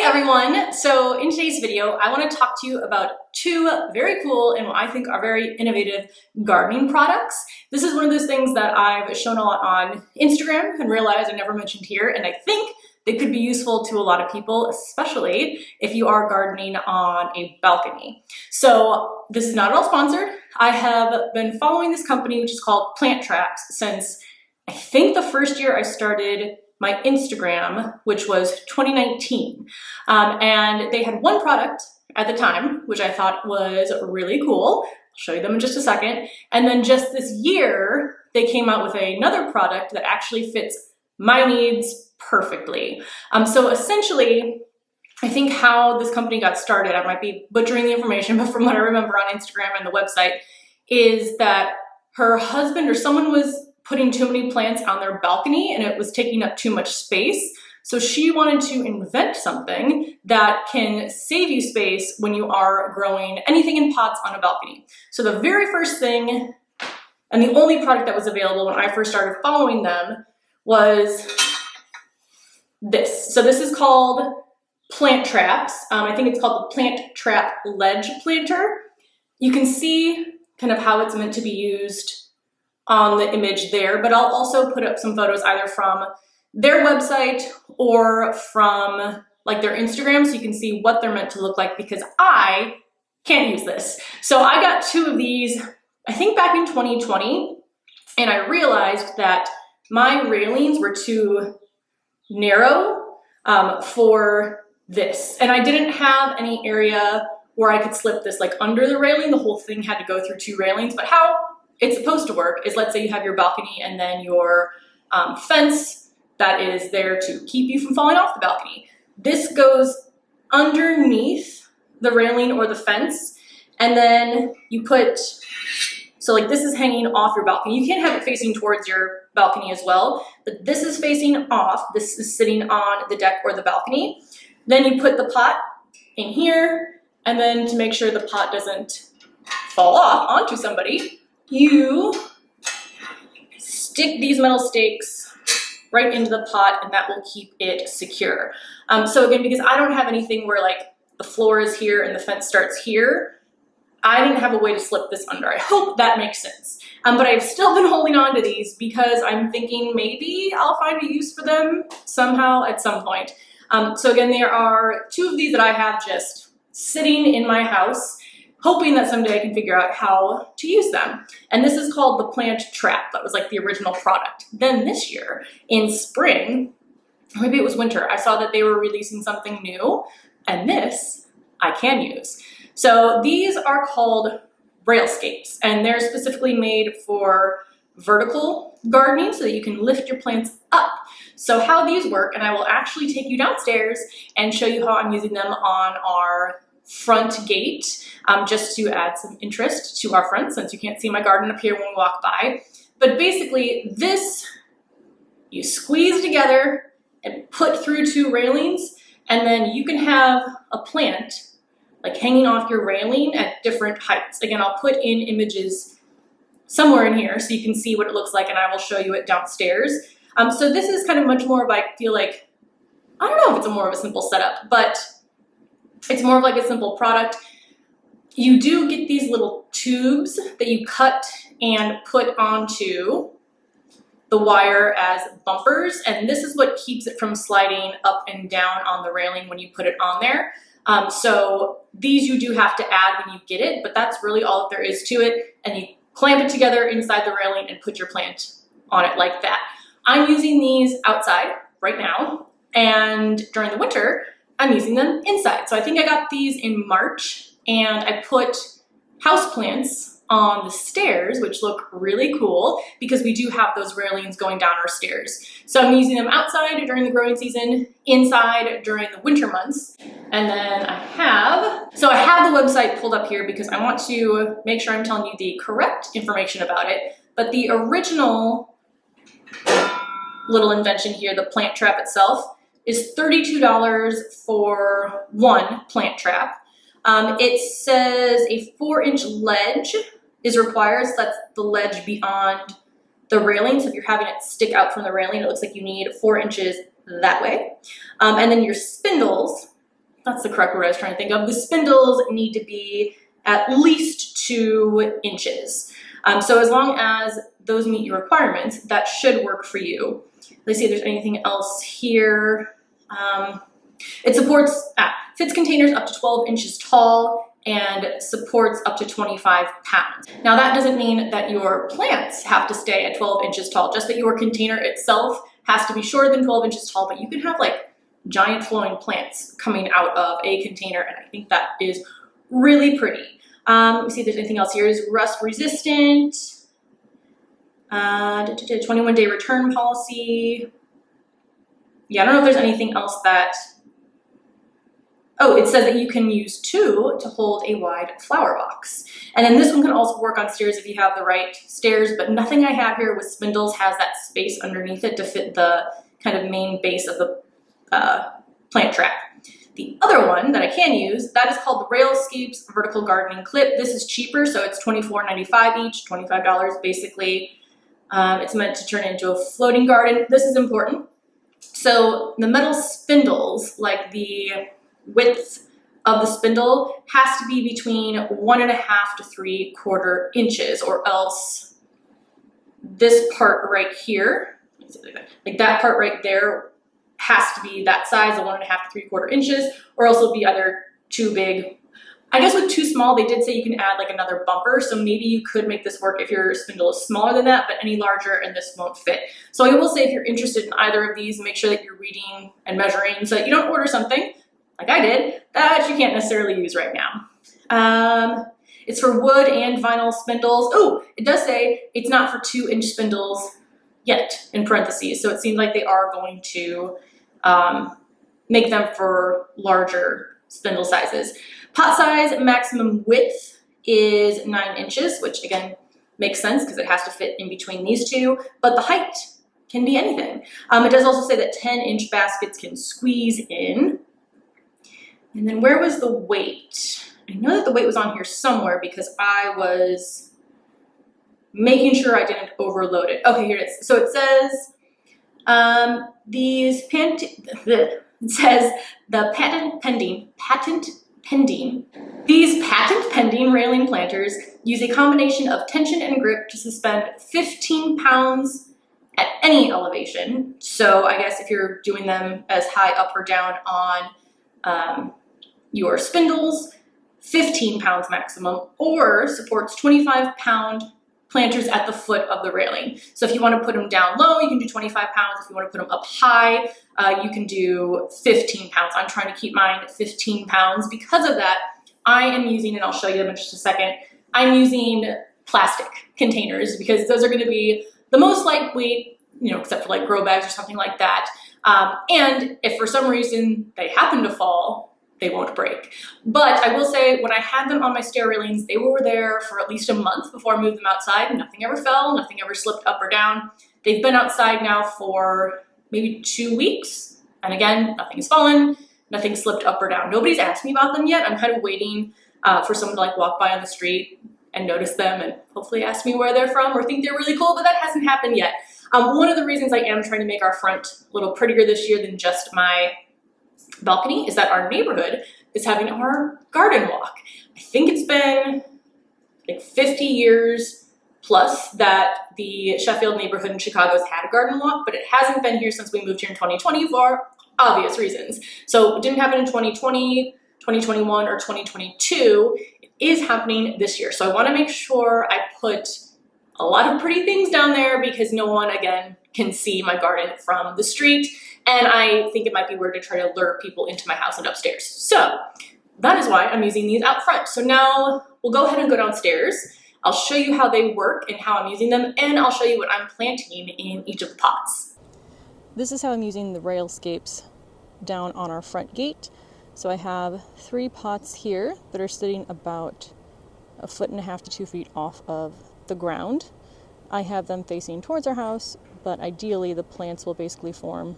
everyone! So in today's video, I want to talk to you about two very cool and what I think are very innovative gardening products. This is one of those things that I've shown a lot on Instagram and realized I never mentioned here, and I think they could be useful to a lot of people, especially if you are gardening on a balcony. So this is not at all sponsored. I have been following this company, which is called Plant Traps, since I think the first year I started my Instagram, which was 2019. And they had one product at the time, which I thought was really cool. I'll show you them in just a second. And then just this year, they came out with another product that actually fits my needs perfectly. So essentially, I think how this company got started, I might be butchering the information, but from what I remember on Instagram and the website, is that her husband or someone was putting too many plants on their balcony and it was taking up too much space. So she wanted to invent something that can save you space when you are growing anything in pots on a balcony. So the very first thing, and the only product that was available when I first started following them, was this. So this is called Plant Traps. I think it's called the Plant Trap Ledge Planter. You can see kind of how it's meant to be used on the image there, but I'll also put up some photos either from their website or from like their Instagram so you can see what they're meant to look like, because I can't use this. So I got two of these, I think back in 2020, and I realized that my railings were too narrow for this. And I didn't have any area where I could slip this like under the railing. The whole thing had to go through two railings, but how it's supposed to work is, let's say you have your balcony and then your fence that is there to keep you from falling off the balcony. This goes underneath the railing or the fence, and then you put, so like this is hanging off your balcony. You can't have it facing towards your balcony as well, but this is facing off. This is sitting on the deck or the balcony. Then you put the pot in here, and then to make sure the pot doesn't fall off onto somebody, you stick these metal stakes right into the pot, and that will keep it secure. So again, because I don't have anything where like the floor is here and the fence starts here, I didn't have a way to slip this under. I hope that makes sense. But I've still been holding on to these because I'm thinking maybe I'll find a use for them somehow at some point. So again, there are two of these that I have just sitting in my house, hoping that someday I can figure out how to use them. And this is called the Plant Trap. That was like the original product. Then this year in spring, or maybe it was winter, I saw that they were releasing something new, and this I can use. So these are called railscapes, and they're specifically made for vertical gardening so that you can lift your plants up. So how these work, and I will actually take you downstairs and show you how I'm using them on our front gate, just to add some interest to our front, since you can't see my garden up here when we walk by. But basically this, you squeeze together and put through two railings, and then you can have a plant like hanging off your railing at different heights. Again, I'll put in images somewhere in here so you can see what it looks like, and I will show you it downstairs. So this is kind of much more of, I feel like, I don't know if it's more of a simple setup, but it's more of like a simple product. You do get these little tubes that you cut and put onto the wire as bumpers, and this is what keeps it from sliding up and down on the railing when you put it on there. So these you do have to add when you get it, but that's really all that there is to it, and you clamp it together inside the railing and put your plant on it like that. I'm using these outside right now, and during the winter, I'm using them inside. So I think I got these in March, and I put houseplants on the stairs, which look really cool because we do have those railings going down our stairs. So I'm using them outside during the growing season, inside during the winter months. And then I have the website pulled up here because I want to make sure I'm telling you the correct information about it. But the original little invention here, the plant trap itself, is $32 for one plant trap. It says a 4-inch ledge is required, so that's the ledge beyond the railing. So if you're having it stick out from the railing, it looks like you need 4 inches that way. And then your spindles that's the correct word I was trying to think of. The spindles need to be at least 2 inches. So as long as those meet your requirements, that should work for you. Let's see if there's anything else here. It supports, fits containers up to 12 inches tall and supports up to 25 pounds. Now that doesn't mean that your plants have to stay at 12 inches tall, just that your container itself has to be shorter than 12 inches tall, but you can have like giant flowing plants coming out of a container, and I think that is really pretty. Let me see if there's anything else here. Is rust resistant, 21-day return policy. Yeah, I don't know if there's anything else that, oh, it says that you can use 2 to hold a wide flower box. And then this one can also work on stairs if you have the right stairs, but nothing I have here with spindles has that space underneath it to fit the kind of main base of the plant trap. The other one that I can use, that is called the Railscapes Vertical Gardening Clip. This is cheaper, so it's $24.95 each, $25 basically. It's meant to turn into a floating garden. This is important. So the metal spindles, like the width of the spindle, has to be between 1.5 to 3/4 inches, or else this part right here, like that part right there, has to be that size of 1.5 to 3/4 inches, or else it'll be either too big. I guess with too small, they did say you can add like another bumper, so maybe you could make this work if your spindle is smaller than that, but any larger and this won't fit. So I will say if you're interested in either of these, make sure that you're reading and measuring so that you don't order something, like I did, that you can't necessarily use right now. It's for wood and vinyl spindles. Oh, it does say it's not for 2-inch spindles yet, in parentheses, so it seems like they are going to make them for larger spindle sizes. Pot size maximum width is 9 inches, which again makes sense because it has to fit in between these two, but the height can be anything. It does also say that 10-inch baskets can squeeze in. And then where was the weight? I know that the weight was on here somewhere because I was making sure I didn't overload it. Okay, here it is. So it says these patent pending railing planters use a combination of tension and grip to suspend 15 pounds at any elevation. So I guess if you're doing them as high up or down on your spindles, 15 pounds maximum, or supports 25-pound planters at the foot of the railing. So if you want to put them down low, you can do 25 pounds. If you want to put them up high, you can do 15 pounds. I'm trying to keep mine at 15 pounds. Because of that, I am using, and I'll show you them in just a second, I'm using plastic containers because those are going to be the most lightweight, you know, except for like grow bags or something like that. And if for some reason they happen to fall, they won't break. But I will say, when I had them on my stair railings, they were there for at least a month before I moved them outside. Nothing ever fell, nothing ever slipped up or down. They've been outside now for maybe 2 weeks. And again, nothing has fallen, nothing slipped up or down. Nobody's asked me about them yet. I'm kind of waiting for someone to like walk by on the street and notice them and hopefully ask me where they're from or think they're really cool, but that hasn't happened yet. One of the reasons I am trying to make our front a little prettier this year than just my balcony is that our neighborhood is having our garden walk. I think it's been like 50 years plus that the Sheffield neighborhood in Chicago has had a garden walk, but it hasn't been here since we moved here in 2020 for obvious reasons. So it didn't happen in 2020, 2021, or 2022. It is happening this year. So I want to make sure I put a lot of pretty things down there because no one, again, can see my garden from the street. And I think it might be weird to try to lure people into my house and upstairs. So that is why I'm using these out front. So now we'll go ahead and go downstairs. I'll show you how they work and how I'm using them, and I'll show you what I'm planting in each of the pots. This is how I'm using the railscapes down on our front gate. So I have 3 pots here that are sitting about 1.5 feet to 2 feet off of the ground. I have them facing towards our house, but ideally the plants will basically form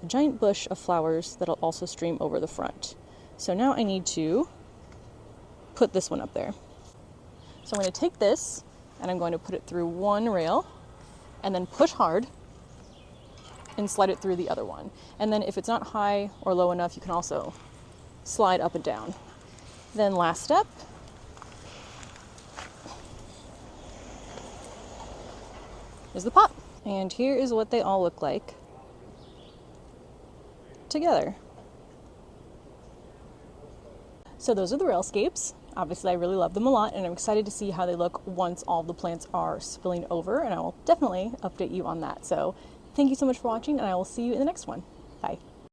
a giant bush of flowers that'll also stream over the front. So now I need to put this one up there. So I'm going to take this and I'm going to put it through one rail and then push hard and slide it through the other one. And then if it's not high or low enough, you can also slide up and down. Then last step, is the pot. And here is what they all look like together. So those are the railscapes. Obviously I really love them a lot, and I'm excited to see how they look once all the plants are spilling over, and I will definitely update you on that. So thank you so much for watching, and I will see you in the next one. Bye.